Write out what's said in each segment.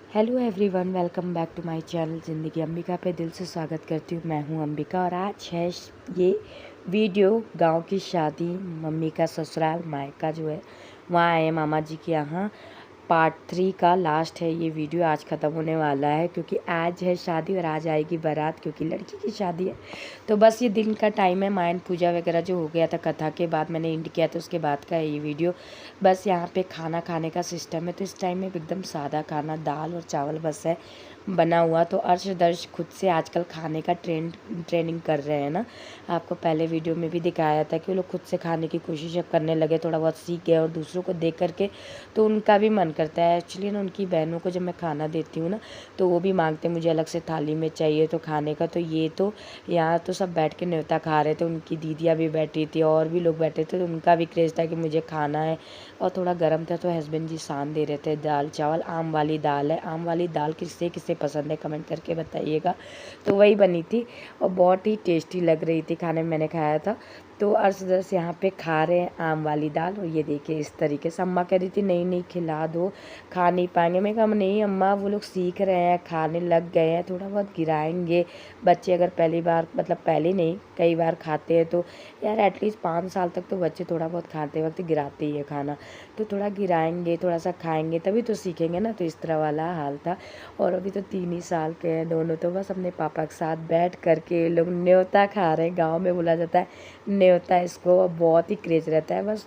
Hello everyone, welcome back to my channel Zindagi Ambika पे दिल से स्वागत करती हूँ। मैं हूँ अंबिका और आज है ये वीडियो गांव की शादी, मम्मी का ससुराल मायका जो है वहाँ आए मामा जी के यहाँ। पार्ट 3 का लास्ट है ये वीडियो, आज ख़त्म होने वाला है क्योंकि आज है शादी और आज आएगी बारात क्योंकि लड़की की शादी है। तो बस ये दिन का टाइम है, मायन पूजा वगैरह जो हो गया था कथा के बाद मैंने एंड किया था, उसके बाद का है ये वीडियो। बस यहाँ पे खाना खाने का सिस्टम है, तो इस टाइम में एकदम सादा खाना, दाल और चावल बस है बना हुआ। तो अर्श दर्श खुद से आजकल खाने का ट्रेनिंग कर रहे हैं ना। आपको पहले वीडियो में भी दिखाया था कि वो लोग खुद से खाने की कोशिश करने लगे, थोड़ा बहुत सीख गए और दूसरों को देख करके तो उनका भी मन करता है। एक्चुअली ना उनकी बहनों को जब मैं खाना देती हूँ ना तो वो भी मांगते हैं मुझे अलग से थाली में चाहिए तो खाने का। तो ये तो यहाँ तो सब बैठ के न्योता खा रहे थे, उनकी दीदियाँ भी बैठी थी और भी लोग बैठे थे, तो उनका भी क्रेज़ था कि मुझे खाना है। और थोड़ा गर्म था तो हस्बैंड जी सान दे रहे थे दाल चावल। आम वाली दाल है, आम वाली दाल किससे किससे पसंद है कमेंट करके बताइएगा। तो वही बनी थी और बहुत ही टेस्टी लग रही थी खाने में, मैंने खाया था। तो अर्शदर्श यहाँ पे खा रहे हैं आम वाली दाल और ये देखिए इस तरीके से। अम्मा कह रही थी नहीं नहीं खिला दो, खा नहीं पाएंगे। मैं कहा नहीं अम्मा, वो लोग सीख रहे हैं, खाने लग गए हैं, थोड़ा बहुत गिराएंगे। बच्चे अगर पहली बार, मतलब पहले नहीं कई बार खाते हैं तो यार एटलीस्ट 5 साल तक तो बच्चे थोड़ा बहुत खाते वक्त गिराते ही है खाना। तो थोड़ा गिराएंगे, थोड़ा सा खाएंगे तभी तो सीखेंगे ना। तो इस तरह वाला हाल था। और अभी तो 3 ही साल के हैं दोनों, तो बस अपने पापा के साथ बैठ करके लोग न्योता खा रहे हैं। गाँव में बोला जाता है न्योता, इसको बहुत ही क्रेज रहता है। बस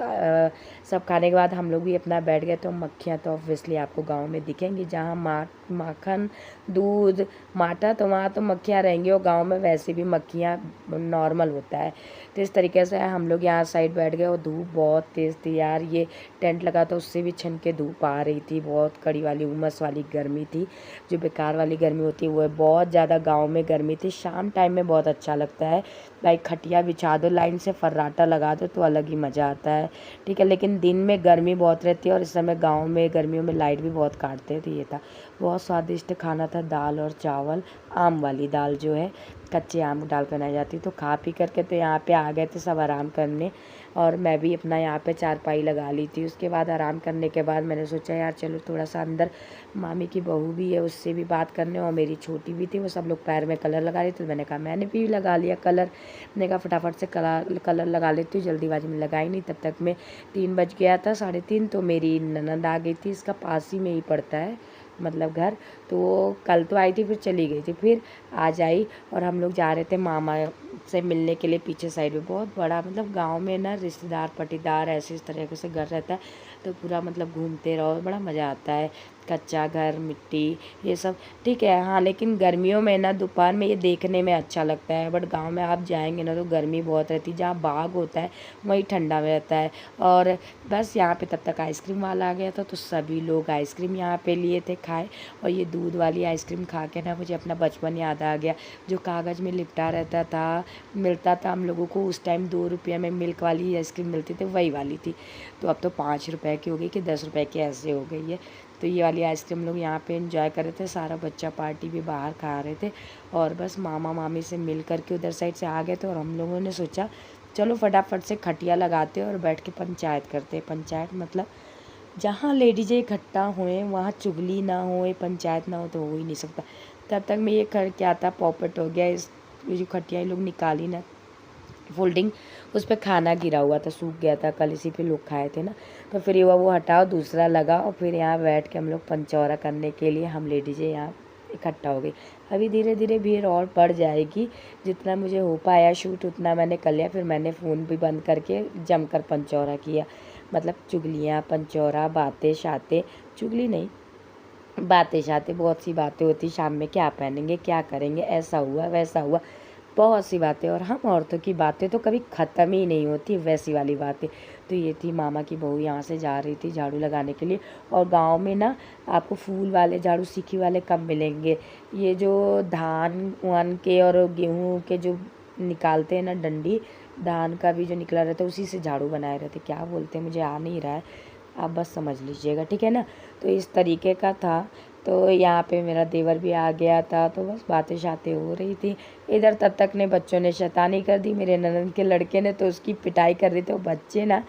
सब खाने के बाद हम लोग भी अपना बैठ गए। तो मक्खियाँ तो ऑब्वियसली आपको गांव में दिखेंगी, जहाँ माखन दूध माठा तो वहाँ तो मक्खियाँ रहेंगी, और गांव में वैसे भी मक्खियाँ नॉर्मल होता है। तो इस तरीके से हम लोग यहाँ साइड बैठ गए और धूप बहुत तेज़ थी यार। ये टेंट लगा था उससे भी छन के धूप आ रही थी, बहुत कड़ी वाली उमस वाली गर्मी थी। जो बेकार वाली गर्मी होती है वो है, बहुत ज़्यादा गाँव में गर्मी थी। शाम टाइम में बहुत अच्छा लगता है भाई, खटिया बिछा दो, लाइन से फर्राटा लगा दो तो अलग ही मज़ा आता है, ठीक है। लेकिन दिन में गर्मी बहुत रहती है और इस समय गांव में गर्मियों में लाइट भी बहुत काटते हैं। तो ये था, बहुत स्वादिष्ट खाना था, दाल और चावल। आम वाली दाल जो है कच्चे आम डाल कर बनाई जाती है। तो खा पी करके तो यहाँ पे आ गए थे सब आराम करने, और मैं भी अपना यहाँ पे चारपाई लगा ली थी। उसके बाद आराम करने के बाद मैंने सोचा यार चलो थोड़ा सा अंदर, मामी की बहू भी है उससे भी बात करने, और मेरी छोटी भी थी, वो सब लोग पैर में कलर लगा रही थी। तो मैंने कहा मैंने भी लगा लिया कलर। मैंने कहा फटाफट से कलर लगा लेती हूँ, जल्दीबाजी में लगाई नहीं। तब तक में 3 बज गया था, 3:30। तो मेरी ननद आ गई थी, इसका पास ही में ही पड़ता है मतलब घर। तो वो कल तो आई थी फिर चली गई थी, फिर आज आई। और हम लोग जा रहे थे मामा से मिलने के लिए। पीछे साइड में बहुत बड़ा, मतलब गांव में ना रिश्तेदार पटीदार ऐसे इस तरीके से घर रहता है, तो पूरा मतलब घूमते रहो, बड़ा मज़ा आता है। कच्चा घर, मिट्टी, ये सब ठीक है हाँ। लेकिन गर्मियों में ना दोपहर में ये देखने में अच्छा लगता है, बट गांव में आप जाएंगे ना तो गर्मी बहुत रहती है। जहाँ बाग होता है वहीं ठंडा में रहता है। और बस यहाँ पे तब तक आइसक्रीम वाला आ गया था, तो सभी लोग आइसक्रीम यहाँ पे लिए थे, खाए। और ये दूध वाली आइसक्रीम खा के ना मुझे अपना बचपन याद आ गया, जो कागज़ में लिपटा रहता था, मिलता था हम लोगों को उस टाइम 2 रुपये में मिल्क वाली आइसक्रीम मिलती थी, वही वाली थी। तो अब तो 5 रुपये की हो गई कि 10 रुपये की ऐसे हो गई है। तो ये वाली आइसक्रीम लोग यहाँ पे एंजॉय कर रहे थे, सारा बच्चा पार्टी भी बाहर खा रहे थे। और बस मामा मामी से मिल करके उधर साइड से आ गए थे, और हम लोगों ने सोचा चलो फटाफट से खटिया लगाते और बैठ के पंचायत करते। पंचायत मतलब जहाँ लेडीजें इकट्ठा हुए वहाँ चुगली ना हो, पंचायत ना हो तो हो ही नहीं सकता। तब तक मैं ये कर क्या था, पॉपट हो गया। इस ये जो खटिया लोग निकाली ना फोल्डिंग, उस पर खाना गिरा हुआ था, सूख गया था, कल इसी पे लोग खाए थे ना। तो फिर ये हुआ वो हटाओ, दूसरा लगा, और फिर यहाँ बैठ के हम लोग पंचौरा करने के लिए हम लेडीजें यहाँ इकट्ठा हो गई। अभी धीरे धीरे भीड़ और बढ़ जाएगी, जितना मुझे हो पाया शूट उतना मैंने कर लिया। फिर मैंने फ़ोन भी बंद करके जमकर पंचौरा किया, मतलब चुगलियाँ पंचौरा बातें शातें, चुगली नहीं बातें शातें, बहुत सी बातें होती शाम में, क्या पहनेंगे क्या करेंगे, ऐसा हुआ वैसा हुआ, बहुत सी बातें। और हम औरतों की बातें तो कभी ख़त्म ही नहीं होती, वैसी वाली बातें। तो ये थी, मामा की बहू यहाँ से जा रही थी झाड़ू लगाने के लिए। और गांव में ना आपको फूल वाले झाड़ू सीखी वाले कम मिलेंगे। ये जो धान वान के और गेहूँ के जो निकालते हैं ना डंडी, धान का भी जो निकला रहता है उसी से झाड़ू बनाए रहते, क्या बोलते हैं मुझे आ नहीं रहा है, आप बस समझ लीजिएगा, ठीक है ना। तो इस तरीके का था। तो यहाँ पे मेरा देवर भी आ गया था, तो बस बातें शातें हो रही थी इधर। तब तक ने बच्चों ने शैतानी कर दी, मेरे ननद के लड़के ने तो उसकी पिटाई कर रहे थे। वो बच्चे ना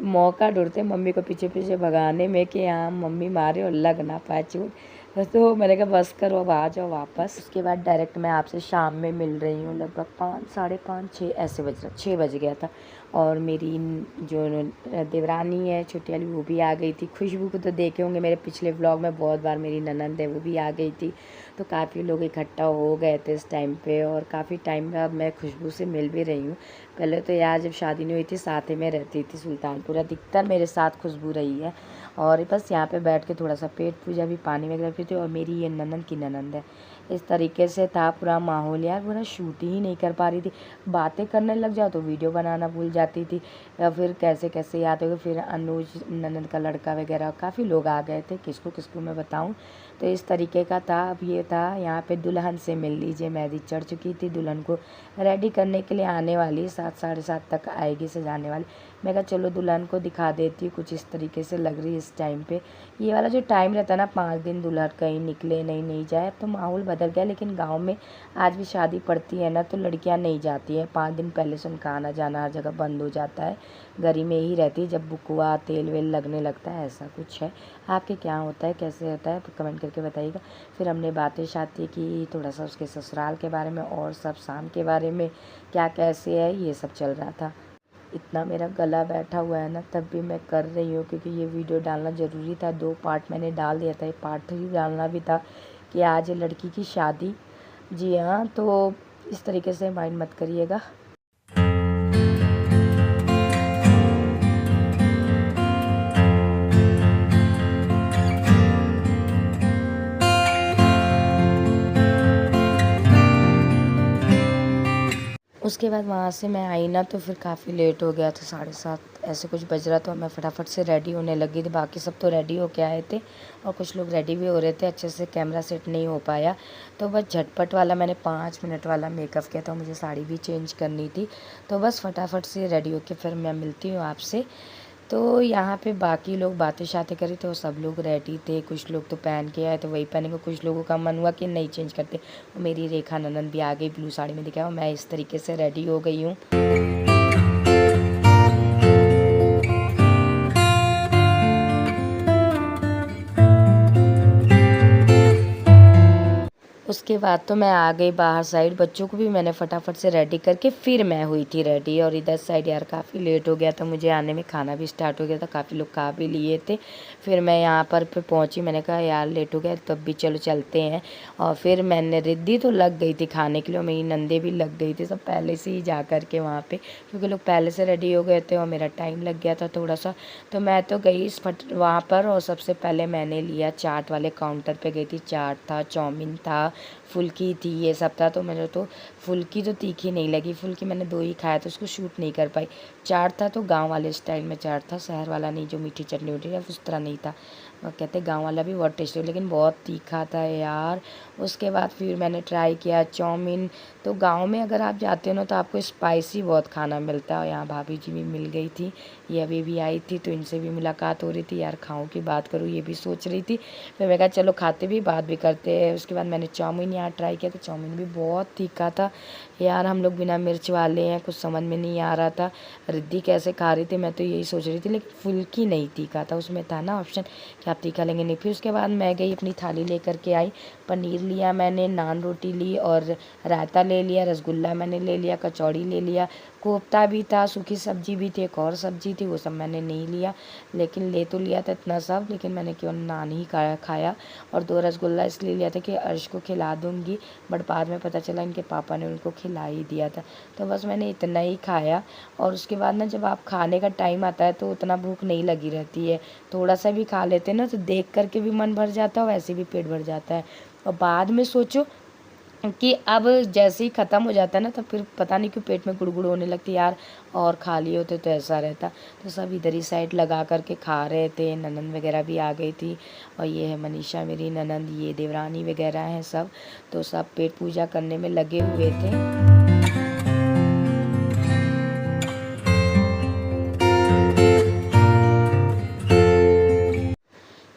मौका ढूंढते मम्मी को पीछे पीछे भगाने में कि हाँ मम्मी मारे और लग ना पाए चोट। तो मैंने कहा बस करो, अब आ जाओ वापस। उसके बाद डायरेक्ट मैं आपसे शाम में मिल रही हूँ, लगभग 5, साढ़े 5, 6 ऐसे बज रहा, 6 बज गया था। और मेरी जो देवरानी है छोटी वाली, वो भी आ गई थी। खुशबू को तो देखे होंगे मेरे पिछले व्लॉग में बहुत बार, मेरी ननंद है वो भी आ गई थी। तो काफ़ी लोग इकट्ठा हो गए थे इस टाइम पे, और काफ़ी टाइम बाद मैं खुशबू से मिल भी रही हूँ। पहले तो यार जब शादी नहीं हुई थी साथ ही में रहती थी सुल्तानपुर, अधिकतर मेरे साथ खुशबू रही है। और बस यहाँ पे बैठ के थोड़ा सा पेट पूजा भी, पानी वगैरह पीते। और मेरी ये ननंद की ननंद है। इस तरीके से था पूरा माहौल यार, पूरा शूट ही नहीं कर पा रही थी। बातें करने लग जाओ तो वीडियो बनाना भूल जाती थी, या फिर कैसे कैसे याद हो गए। फिर अनुज ननंद का लड़का वगैरह काफ़ी लोग आ गए थे, किसको किसको मैं बताऊं। तो इस तरीके का था। अब ये था यहाँ पे दुल्हन से मिल लीजिए, मेहंदी चढ़ चुकी थी, दुल्हन को रेडी करने के लिए आने वाली, 7, साढ़े 7 तक आएगी सजाने वाली। मैं कहा चलो दुल्हन को दिखा देती हूँ, कुछ इस तरीके से लग रही है इस टाइम पे। ये वाला जो टाइम रहता है ना, 5 दिन दुल्हन कहीं निकले नहीं जाए। अब तो माहौल बदल गया, लेकिन गांव में आज भी शादी पड़ती है ना, तो लड़कियां नहीं जाती हैं। 5 दिन पहले से उनका आना जाना हर जगह बंद हो जाता है, घर ही में ही रहती है। जब बुकवा तेल वेल लगने लगता है, ऐसा कुछ है। आपके क्या होता है, कैसे होता है, तो कमेंट करके बताइएगा। फिर हमने बातें शाती की, थोड़ा सा उसके ससुराल के बारे में, और सब शाम के बारे में क्या कैसे है, ये सब चल रहा था। इतना मेरा गला बैठा हुआ है ना, तब भी मैं कर रही हूँ, क्योंकि ये वीडियो डालना ज़रूरी था। 2 पार्ट मैंने डाल दिया था, ये पार्ट 3 डालना भी था कि आज है लड़की की शादी। जी हाँ, तो इस तरीके से माइंड मत करिएगा। उसके बाद वहाँ से मैं आई ना, तो फिर काफ़ी लेट हो गया था, 7:30 ऐसे कुछ बज रहा था। मैं फटाफट से रेडी होने लगी थी, बाकी सब तो रेडी होके आए थे, और कुछ लोग रेडी भी हो रहे थे। अच्छे से कैमरा सेट नहीं हो पाया, तो बस झटपट वाला मैंने 5 मिनट वाला मेकअप किया था। मुझे साड़ी भी चेंज करनी थी, तो बस फटाफट से रेडी होके फिर मैं मिलती हूँ आपसे। तो यहाँ पे बाकी लोग बातें शातें करी, तो सब लोग रेडी थे। कुछ लोग तो पहन के आए तो वही पहनेंगे, कुछ लोगों का मन हुआ कि नहीं चेंज करते। और मेरी रेखा ननंद भी आ गई ब्लू साड़ी में, दिखाया। मैं इस तरीके से रेडी हो गई हूँ। उसके बाद तो मैं आ गई बाहर साइड, बच्चों को भी मैंने फटाफट से रेडी करके फिर मैं हुई थी रेडी। और इधर साइड यार काफ़ी लेट हो गया था मुझे आने में, खाना भी स्टार्ट हो गया था, काफ़ी लोग खा भी लिए थे। फिर मैं यहाँ पर पहुँची, मैंने कहा यार लेट हो गया, तब भी चलो चलते हैं। और फिर मैंने रिद्धि तो लग गई थी खाने के लिए, और मेरी नंदे भी लग गई थी, सब पहले से ही जा कर के वहाँ पर, क्योंकि लोग पहले से रेडी हो गए थे और मेरा टाइम लग गया था थोड़ा सा। तो मैं तो गई वहाँ पर, और सबसे पहले मैंने लिया चाट वाले काउंटर पे गई थी। चाट था, चाउमीन था, फुल्की थी, ये सब था। तो मुझे तो फुल्की तो तीखी नहीं लगी, फुल्की मैंने 2 ही खाया तो उसको शूट नहीं कर पाई। चाट था तो गांव वाले स्टाइल में चाट था, शहर वाला नहीं, जो मीठी चटनी उठी उस तरह नहीं था। और कहते गांव वाला भी बहुत टेस्टी, लेकिन बहुत तीखा था यार। उसके बाद फिर मैंने ट्राई किया चाउमीन। तो गांव में अगर आप जाते हो ना, तो आपको स्पाइसी बहुत खाना मिलता है। और यहाँ भाभी जी भी मिल गई थी, ये अभी भी आई थी, तो इनसे भी मुलाकात हो रही थी। यार खाऊं की बात करूँ, ये भी सोच रही थी। फिर मैं कहा चलो खाते भी बात भी करते हैं। उसके बाद मैंने चाउमीन यहाँ ट्राई किया, तो चाउमीन भी बहुत तीखा था यार। हम लोग बिना मिर्च वाले हैं, कुछ समझ में नहीं आ रहा था। रिद्धि कैसे खा रही थी, मैं तो यही सोच रही थी, लेकिन फुल्की नहीं तीखा था। उसमें था ना ऑप्शन कि आप तीखा लेंगे नहीं। फिर उसके बाद मैं गई अपनी थाली लेकर के आई, पनीर लिया मैंने, नान रोटी ली, और रायता ले लिया, रसगुल्ला मैंने ले लिया, कचौड़ी ले लिया, कोफ्ता भी था, सूखी सब्जी भी थी, एक और सब्जी थी, वो सब मैंने नहीं लिया, लेकिन ले तो लिया था इतना सब। लेकिन मैंने क्यों नान ही खाया। और 2 रसगुल्ला इसलिए लिया था कि अर्श को खिला दूंगी, बट बाद में पता चला इनके पापा ने उनको खिला ही दिया था। तो बस मैंने इतना ही खाया। और उसके बाद ना, जब आप खाने का टाइम आता है तो उतना भूख नहीं लगी रहती है, थोड़ा सा भी खा लेते ना तो देख करके भी मन भर जाता है, और वैसे भी पेट भर जाता है। और बाद में सोचो कि अब जैसे ही ख़त्म हो जाता है ना, तो फिर पता नहीं क्यों पेट में गुड़गुड़ होने लगती यार, और खा लिए होते तो ऐसा रहता। तो सब इधर ही साइड लगा करके खा रहे थे। ननंद वगैरह भी आ गई थी, और ये है मनीषा मेरी ननंद, ये देवरानी वगैरह हैं सब। तो सब पेट पूजा करने में लगे हुए थे।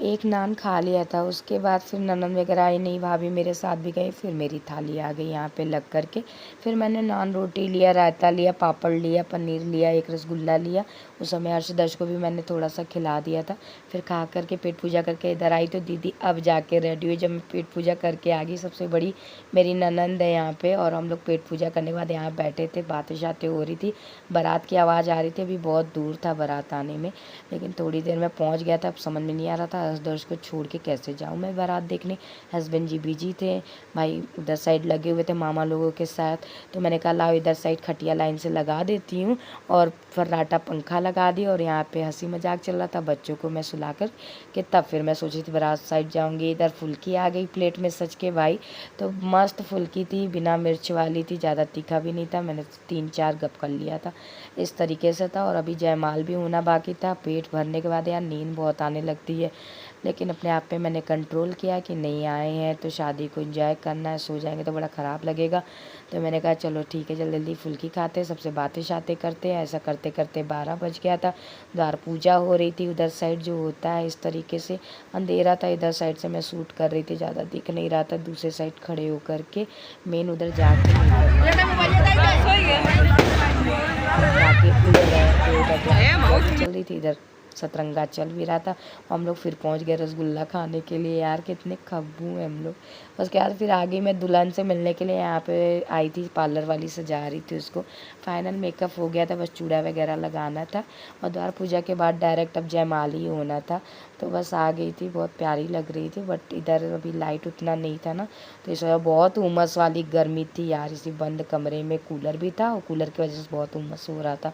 एक नान खा लिया था। उसके बाद फिर ननद वगैरह आई नहीं, भाभी मेरे साथ भी गई, फिर मेरी थाली आ गई यहाँ पे लग कर के। फिर मैंने नान रोटी लिया, रायता लिया, पापड़ लिया, पनीर लिया, एक रसगुल्ला लिया। उस समय हर्षदर्श को भी मैंने थोड़ा सा खिला दिया था। फिर खा करके पेट पूजा करके इधर आई तो दीदी अब जाके रेडी हुई। जब मैं पेट पूजा करके आ गई, सबसे बड़ी मेरी ननंद है यहाँ पे, और हम लोग पेट पूजा करने के बाद यहाँ बैठे थे, बातें शातें हो रही थी। बारात की आवाज़ आ रही थी, अभी बहुत दूर था बारात आने में, लेकिन थोड़ी देर में पहुँच गया था। अब समझ में नहीं आ रहा था हर्षदर्श को छोड़ के कैसे जाऊँ मैं बारात देखने। हस्बैंड जी बिजी थे, भाई उधर साइड लगे हुए थे मामा लोगों के साथ। तो मैंने कहा लाओ इधर साइड खटिया लाइन से लगा देती हूँ, और फर्राटा पंखा लगा दिया, और यहाँ पे हंसी मजाक चल रहा था। बच्चों को मैं सुला कर के तब फिर मैं सोची थी बारात साइड जाऊँगी। इधर फुल्की आ गई प्लेट में सच के भाई, तो मस्त फुल्की थी, बिना मिर्च वाली थी, ज़्यादा तीखा भी नहीं था। मैंने 3-4 गप कर लिया था, इस तरीके से था। और अभी जयमाल भी होना बाकी था। पेट भरने के बाद यार नींद बहुत आने लगती है, लेकिन अपने आप पे मैंने कंट्रोल किया कि नहीं आए हैं तो शादी को एंजॉय करना है, सो जाएंगे तो बड़ा ख़राब लगेगा। तो मैंने कहा चलो ठीक है, जल्दी जल्दी फुल्की खाते हैं, सबसे बातें शातें करते हैं। ऐसा करते करते 12 बज गया था। द्वार पूजा हो रही थी उधर साइड, जो होता है इस तरीके से। अंधेरा था, इधर साइड से मैं शूट कर रही थी, ज़्यादा दिख नहीं रहा था। दूसरे साइड खड़े होकर के मेन उधर जाके चल रही थी, इधर सतरंगा चल भी रहा था। हम लोग फिर पहुंच गए रसगुल्ला खाने के लिए। यार कितने खब्बू हैं हम लोग। उसके बाद फिर आगे मैं दुल्हन से मिलने के लिए यहाँ पे आई थी, पार्लर वाली सजा रही थी उसको। फाइनल मेकअप हो गया था, बस चूड़ा वगैरह लगाना था, और द्वार पूजा के बाद डायरेक्ट अब जयमाल ही होना था। तो बस आ गई थी, बहुत प्यारी लग रही थी। बट इधर अभी लाइट उतना नहीं था ना, तो इस वजह बहुत उमस वाली गर्मी थी यार। इसी बंद कमरे में कूलर भी था, और कूलर की वजह से बहुत उमस हो रहा था।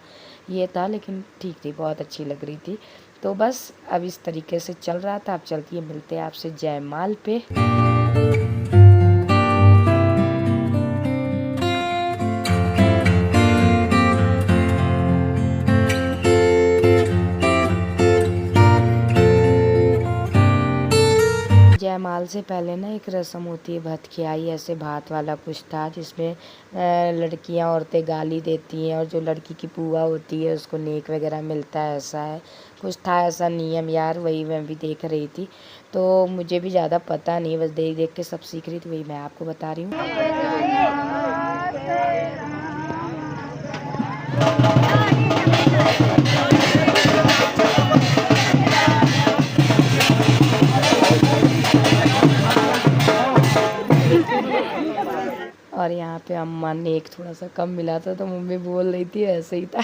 ये था, लेकिन ठीक थी, बहुत अच्छी लग रही थी। तो बस अब इस तरीके से चल रहा था। अब चलती है, मिलते हैं आपसे जयमाल पे। जयमाल से पहले ना एक रस्म होती है भत खियाई, ऐसे भात वाला कुछ था, जिसमें लड़कियां औरतें गाली देती हैं, और जो लड़की की बुआ होती है उसको नेक वगैरह मिलता है, ऐसा है कुछ था ऐसा नियम यार। वही मैं भी देख रही थी, तो मुझे भी ज़्यादा पता नहीं, बस देख देख के सब सीख रही थी, वही मैं आपको बता रही हूँ। और यहाँ पे अम्मा ने एक थोड़ा सा कम मिला था, तो मम्मी बोल रही थी ऐसे ही था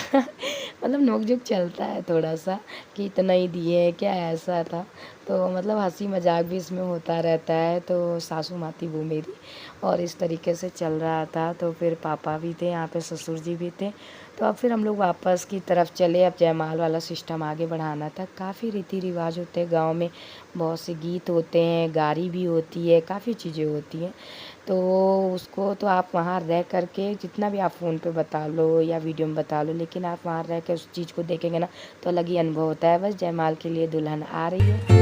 मतलब नोक-झोंक चलता है थोड़ा सा कि इतना ही दिए हैं क्या, ऐसा था। तो मतलब हंसी मजाक भी इसमें होता रहता है। तो सासू माँ थी वो मेरी, और इस तरीके से चल रहा था। तो फिर पापा भी थे यहाँ पे, ससुर जी भी थे। तो अब फिर हम लोग वापस की तरफ चले। अब जयमाल वाला सिस्टम आगे बढ़ाना था। काफ़ी रीति रिवाज होते हैं गाँव में, बहुत से गीत होते हैं, गारी भी होती है, काफ़ी चीज़ें होती हैं। तो उसको तो आप वहाँ रह कर के, जितना भी आप फ़ोन पे बता लो या वीडियो में बता लो, लेकिन आप वहाँ रह के उस चीज़ को देखेंगे ना, तो अलग ही अनुभव होता है। बस जयमाल के लिए दुल्हन आ रही है।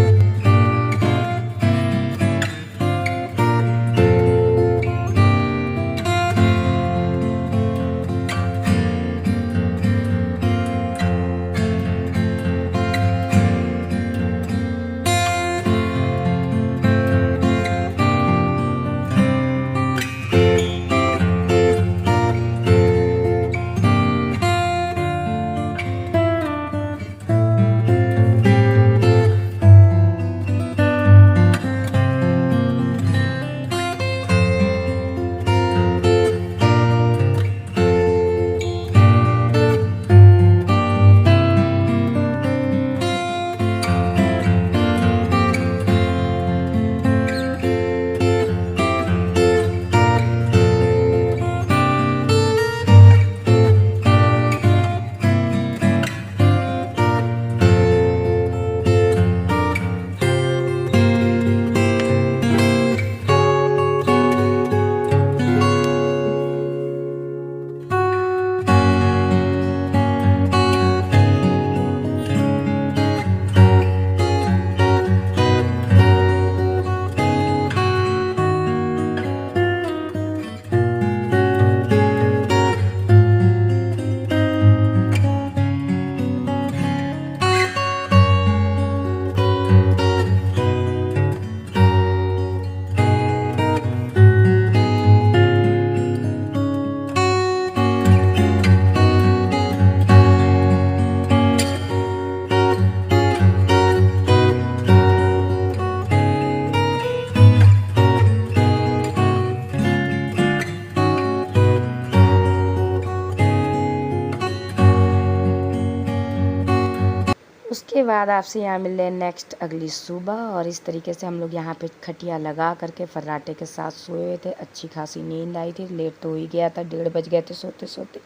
इसके बाद आपसे यहाँ मिल रहे नेक्स्ट अगली सुबह। और इस तरीके से हम लोग यहाँ पे खटिया लगा करके फर्राटे के साथ सोए हुए थे। अच्छी खासी नींद आई थी, लेट तो हो ही गया था, 1:30 बज गए थे सोते सोते।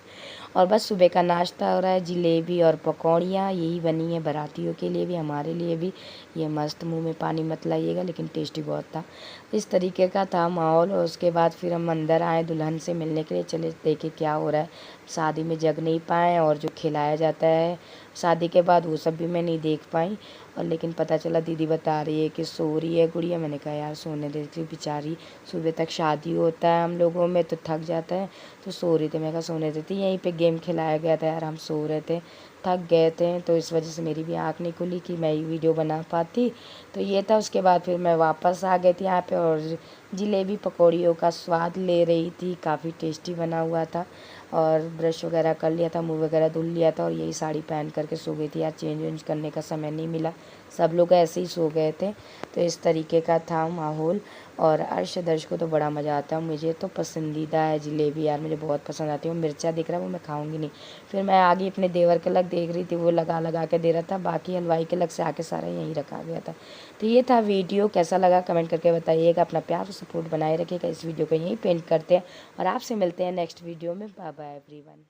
और बस सुबह का नाश्ता हो रहा है, जलेबी और पकौड़ियाँ यही बनी है बारातियों के लिए भी, हमारे लिए भी। ये मस्त, मुंह में पानी मत लाइएगा, लेकिन टेस्टी बहुत था। इस तरीके का था माहौल। और उसके बाद फिर हम अंदर आए दुल्हन से मिलने के लिए। चले देखे क्या हो रहा है, शादी में जग नहीं पाए और जो खिलाया जाता है शादी के बाद वो सब भी मैं नहीं देख पाई। और लेकिन पता चला दीदी बता रही है कि सो रही है गुड़िया। मैंने कहा यार सोने देती, बेचारी सुबह तक शादी होता है हम लोगों में तो थक जाता है, तो सो रही थी। मैं कहा सोने देती, यहीं पे गेम खिलाया गया था यार, हम सो रहे थे, थक गए थे, तो इस वजह से मेरी भी आँख नहीं खुली कि मैं वीडियो बना पाती। तो ये था। उसके बाद फिर मैं वापस आ गई थी यहाँ पे और जलेबी पकौड़ियों का स्वाद ले रही थी। काफ़ी टेस्टी बना हुआ था। और ब्रश वगैरह कर लिया था, मुंह वगैरह धुल लिया था और यही साड़ी पहन करके सो गई थी यार। चेंज वेंज करने का समय नहीं मिला, सब लोग ऐसे ही सो गए थे। तो इस तरीके का था माहौल। और अर्श दर्श को तो बड़ा मज़ा आता है, मुझे तो पसंदीदा है जलेबी यार, मुझे बहुत पसंद आती है। वो मिर्चा दिख रहा है वो मैं खाऊंगी नहीं। फिर मैं आगे अपने देवर के लग देख रही थी, वो लगा लगा के दे रहा था, बाकी हलवाई के लग से आके सारा यहीं रखा गया था। तो ये था वीडियो, कैसा लगा कमेंट करके बताइएगा। अपना प्यार और सपोर्ट बनाए रखिएगा। इस वीडियो को यहीं पेंट करते हैं और आपसे मिलते हैं नेक्स्ट वीडियो में। Bye bye everyone.